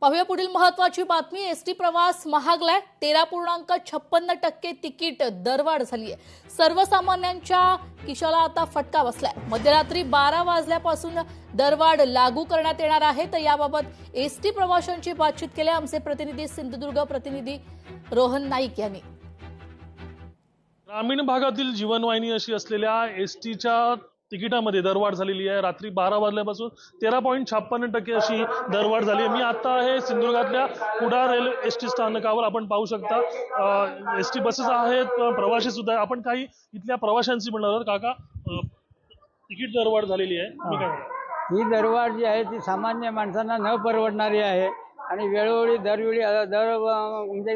पाहूया पुढील महत्त्वाची बातमी। एसटी प्रवास महागलाय। 13.56% तिकीट दरवाढ झाली आहे। सर्वसामान्यांच्या खिशाला आता फटका बसलाय। मध्यरात्री 12 वाजल्यापासून दरवाढ लागू करण्यात येणार आहे। तर याबाबत एसटी प्रवाशांची बातचीत केली आमचे प्रतिनिधी सिंधुदुर्ग प्रतिनिधी रोहन नाईक यांनी। ग्रामीण भागातील जीवनवाहिनी अशी असलेल्या एसटीच्या तिकिटामध्ये दरवाढ झालेली आहे। रात्री 12 वाजल्यापासून 13.56% अशी दरवाढ झाली आहे। मी आता आहे सिंधुदुर्गातल्या कुडाळ रेल्वे एसटी स्थानकावर। आपण पाहू शकता एसटी बसेस आहेत, प्रवासी सुद्धा आहे। आपण काही इथल्या प्रवाशांशी बोलणार आहोत। काका, तिकीट दरवाढ झालेली आहे, तुम्ही काय म्हणता? ही दरवाढ जी आहे ती सामान्य माणसांना न परवडणारी आहे आणि वेळोवेळी दरवेळी दर म्हणजे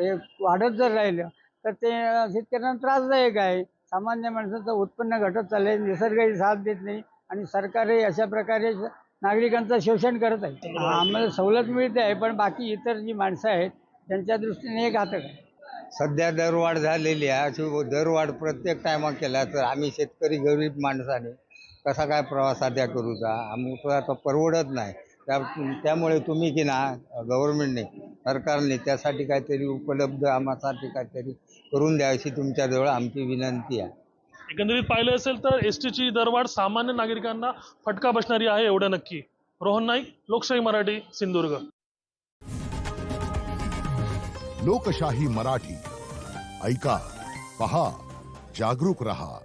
हे वाढत जर राहिलं तर ते शेतकऱ्यांना त्रासदायक आहे। सामान्य माणसाचं उत्पन्न घटत चाललंय, निसर्गही साथ देत नाही आणि सरकारही अशा प्रकारे नागरिकांचं शोषण करत आहे। आम्हाला सवलत मिळते आहे, पण बाकी इतर जी माणसं आहेत त्यांच्या दृष्टीने हे घातक आहे। सध्या दरवाढ झालेली आहे। अशी दरवाढ प्रत्येक टायमा केला तर आम्ही शेतकरी गरीब माणसाने कसा काय प्रवास साध्या करूचा, आम्हाला तर परवडत नाही। त्यामुळे तुम्ही की ना गव्हर्नमेंटने सरकारने त्यासाठी काहीतरी उपलब्ध आम्हासाठी काहीतरी करून द्या अशी तुमच्याजवळ आमची विनंती आहे। एकंदरीत पाहिलं असेल तर एसटीची दरवाढ सामान्य नागरिकांना फटका बसणारी आहे, एवढं नक्की। रोहन नाईक, लोकशाही मराठी, सिंधुदुर्ग। लोकशाही मराठी, ऐका, पहा, जागरूक रहा।